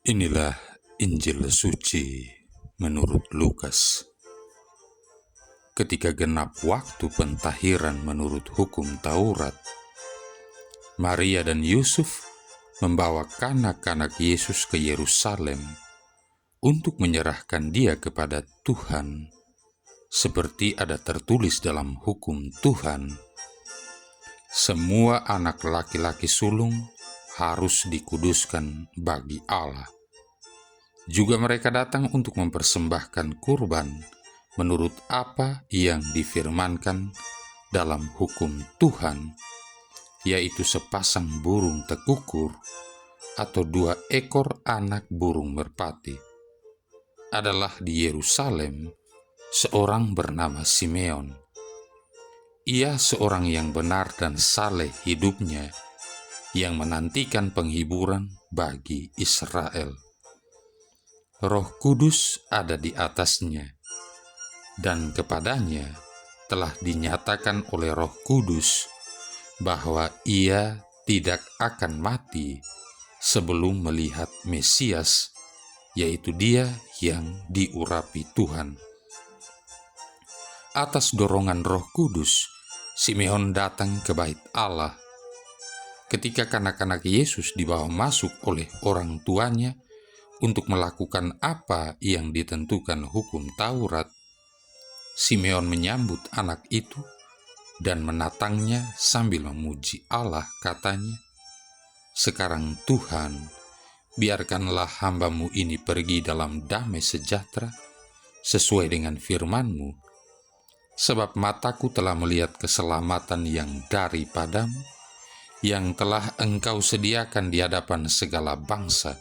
Inilah Injil suci menurut Lukas. Ketika genap waktu pentahiran menurut hukum Taurat, Maria dan Yusuf membawa kanak-kanak Yesus ke Yerusalem untuk menyerahkan dia kepada Tuhan, seperti ada tertulis dalam hukum Tuhan. Semua anak laki-laki sulung harus dikuduskan bagi Allah. Juga mereka datang untuk mempersembahkan kurban menurut apa yang difirmankan dalam hukum Tuhan, yaitu sepasang burung tekukur atau 2 ekor anak burung merpati. Adalah di Yerusalem seorang bernama Simeon. Ia seorang yang benar dan saleh hidupnya, yang menantikan penghiburan bagi Israel. Roh Kudus ada di atasnya, dan kepadanya telah dinyatakan oleh Roh Kudus bahwa ia tidak akan mati sebelum melihat Mesias, yaitu Dia yang diurapi Tuhan. Atas dorongan Roh Kudus, Simeon datang ke bait Allah. Ketika kanak-kanak Yesus dibawa masuk oleh orang tuanya untuk melakukan apa yang ditentukan hukum Taurat, Simeon menyambut anak itu dan menatangnya sambil memuji Allah, katanya, "Sekarang Tuhan, biarkanlah hamba-Mu ini pergi dalam damai sejahtera sesuai dengan firman-Mu, sebab mataku telah melihat keselamatan yang daripadamu, yang telah Engkau sediakan di hadapan segala bangsa,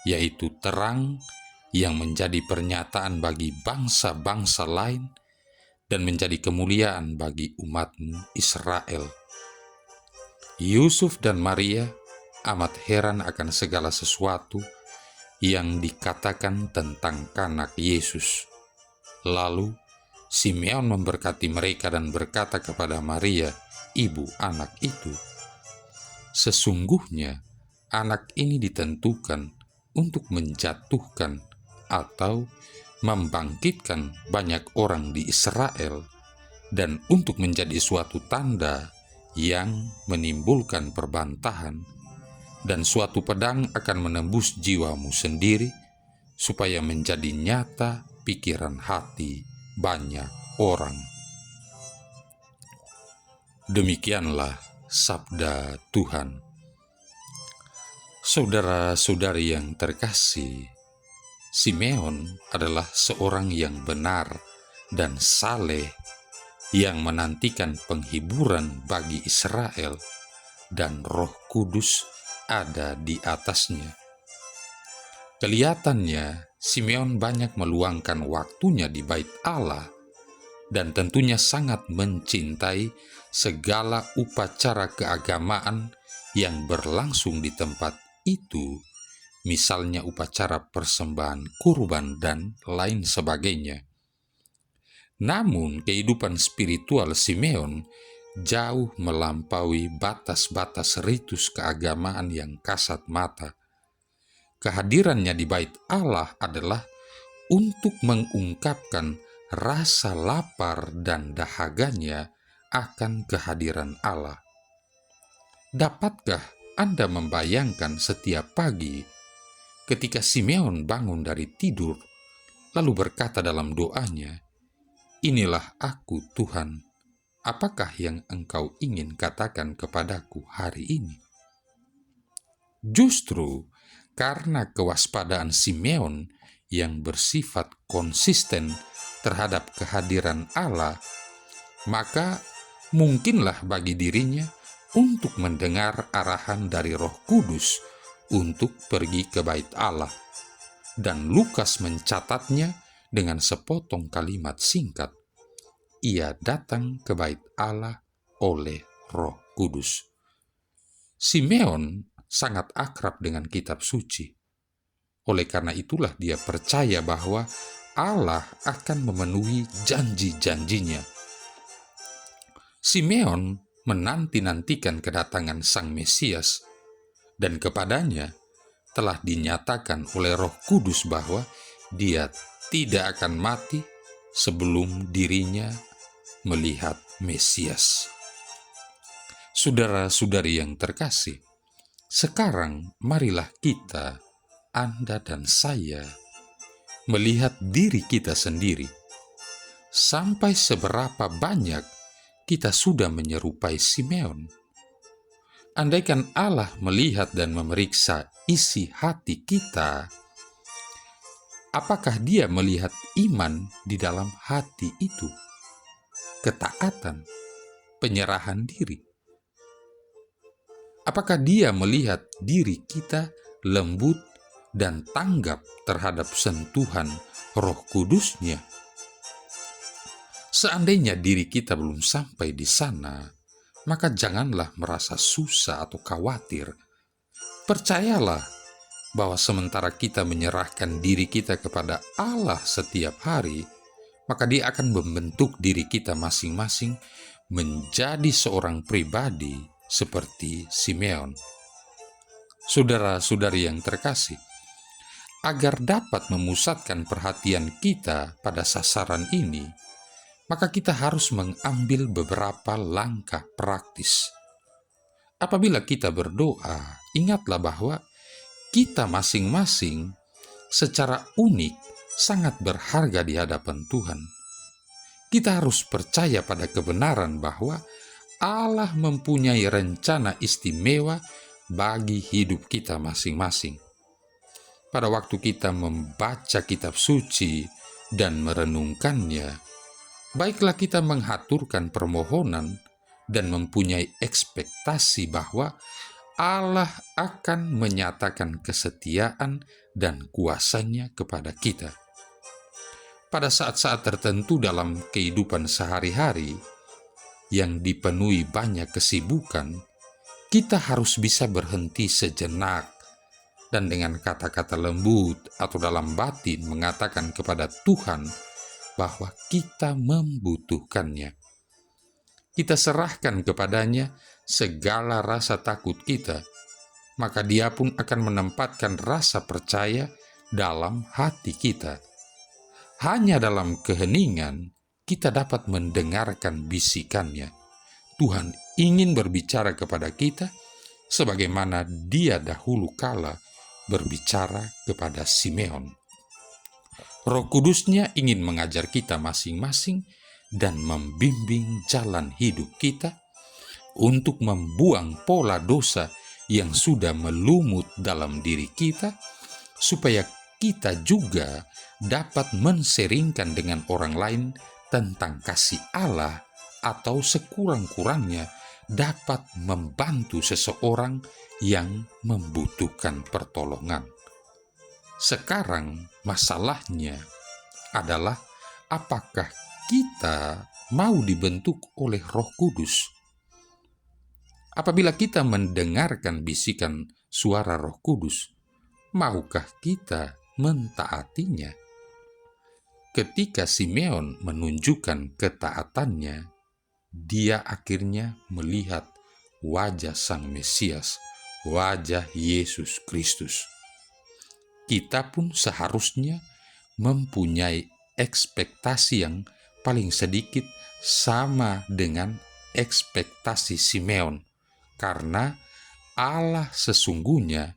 yaitu terang yang menjadi pernyataan bagi bangsa-bangsa lain dan menjadi kemuliaan bagi umat-Mu Israel." Yusuf dan Maria amat heran akan segala sesuatu yang dikatakan tentang kanak Yesus. Lalu Simeon memberkati mereka dan berkata kepada Maria, ibu anak itu, "Sesungguhnya anak ini ditentukan untuk menjatuhkan atau membangkitkan banyak orang di Israel, dan untuk menjadi suatu tanda yang menimbulkan perbantahan, dan suatu pedang akan menembus jiwamu sendiri, supaya menjadi nyata pikiran hati banyak orang." Demikianlah sabda Tuhan. Saudara-saudari yang terkasih, Simeon adalah seorang yang benar dan saleh yang menantikan penghiburan bagi Israel, dan Roh Kudus ada di atasnya. Kelihatannya Simeon banyak meluangkan waktunya di bait Allah dan tentunya sangat mencintai segala upacara keagamaan yang berlangsung di tempat itu, misalnya upacara persembahan kurban dan lain sebagainya. Namun kehidupan spiritual Simeon jauh melampaui batas-batas ritus keagamaan yang kasat mata. Kehadirannya di bait Allah adalah untuk mengungkapkan rasa lapar dan dahaganya akan kehadiran Allah. Dapatkah Anda membayangkan setiap pagi ketika Simeon bangun dari tidur, lalu berkata dalam doanya, "Inilah aku Tuhan, apakah yang Engkau ingin katakan kepadaku hari ini?" Justru karena kewaspadaan Simeon yang bersifat konsisten terhadap kehadiran Allah, maka mungkinlah bagi dirinya untuk mendengar arahan dari Roh Kudus untuk pergi ke bait Allah. Dan Lukas mencatatnya dengan sepotong kalimat singkat, "Ia datang ke bait Allah oleh Roh Kudus." Simeon sangat akrab dengan kitab suci. Oleh karena itulah dia percaya bahwa Allah akan memenuhi janji-janjinya. Simeon menanti-nantikan kedatangan Sang Mesias, dan kepadanya telah dinyatakan oleh Roh Kudus bahwa dia tidak akan mati sebelum dirinya melihat Mesias. Saudara-saudari yang terkasih, sekarang marilah kita, Anda dan saya, melihat diri kita sendiri. Sampai seberapa banyak kita sudah menyerupai Simeon? Andaikan Allah melihat dan memeriksa isi hati kita, apakah Dia melihat iman di dalam hati itu? Ketaatan, penyerahan diri. Apakah Dia melihat diri kita lembut dan tanggap terhadap sentuhan Roh Kudus-Nya? Seandainya diri kita belum sampai di sana, maka janganlah merasa susah atau khawatir. Percayalah bahwa sementara kita menyerahkan diri kita kepada Allah setiap hari, maka Dia akan membentuk diri kita masing-masing menjadi seorang pribadi seperti Simeon. Saudara-saudari yang terkasih, agar dapat memusatkan perhatian kita pada sasaran ini, maka kita harus mengambil beberapa langkah praktis. Apabila kita berdoa, ingatlah bahwa kita masing-masing secara unik sangat berharga di hadapan Tuhan. Kita harus percaya pada kebenaran bahwa Allah mempunyai rencana istimewa bagi hidup kita masing-masing. Pada waktu kita membaca kitab suci dan merenungkannya, baiklah kita menghaturkan permohonan dan mempunyai ekspektasi bahwa Allah akan menyatakan kesetiaan dan kuasa-Nya kepada kita. Pada saat-saat tertentu dalam kehidupan sehari-hari yang dipenuhi banyak kesibukan, kita harus bisa berhenti sejenak dan dengan kata-kata lembut atau dalam batin mengatakan kepada Tuhan bahwa kita membutuhkannya. Kita serahkan kepadanya segala rasa takut kita, maka Dia pun akan menempatkan rasa percaya dalam hati kita. Hanya dalam keheningan kita dapat mendengarkan bisikannya. Tuhan ingin berbicara kepada kita sebagaimana Dia dahulu kala berbicara kepada Simeon. Roh Kudus-Nya ingin mengajar kita masing-masing dan membimbing jalan hidup kita untuk membuang pola dosa yang sudah melumut dalam diri kita, supaya kita juga dapat menseringkan dengan orang lain tentang kasih Allah atau sekurang-kurangnya dapat membantu seseorang yang membutuhkan pertolongan. Sekarang masalahnya adalah apakah kita mau dibentuk oleh Roh Kudus? Apabila kita mendengarkan bisikan suara Roh Kudus, maukah kita mentaatinya? Ketika Simeon menunjukkan ketaatannya, dia akhirnya melihat wajah Sang Mesias, wajah Yesus Kristus. Kita pun seharusnya mempunyai ekspektasi yang paling sedikit sama dengan ekspektasi Simeon, karena Allah sesungguhnya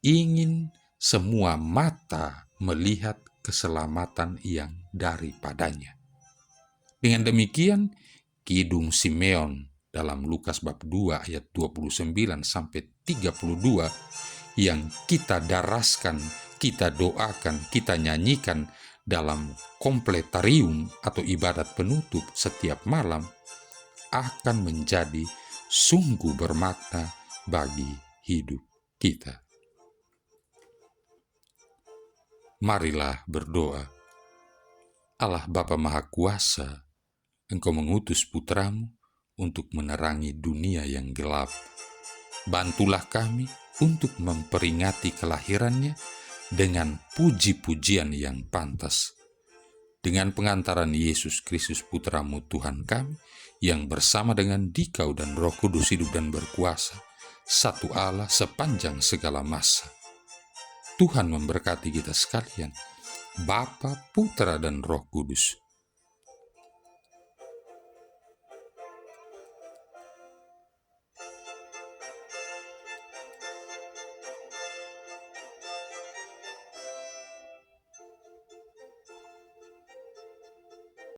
ingin semua mata melihat keselamatan yang daripadanya. Dengan demikian, kidung Simeon dalam Lukas bab 2 ayat 29 sampai 32 yang kita daraskan, kita doakan, kita nyanyikan dalam kompletarium atau ibadat penutup setiap malam akan menjadi sungguh bermakna bagi hidup kita. Marilah berdoa. Allah Bapa Maha Kuasa, Engkau mengutus putramu untuk menerangi dunia yang gelap. Bantulah kami untuk memperingati kelahirannya dengan puji-pujian yang pantas. Dengan pengantaran Yesus Kristus Putramu Tuhan kami, yang bersama dengan Dikau dan Roh Kudus hidup dan berkuasa, satu Allah sepanjang segala masa. Tuhan memberkati kita sekalian. Bapa, Putra, dan Roh Kudus.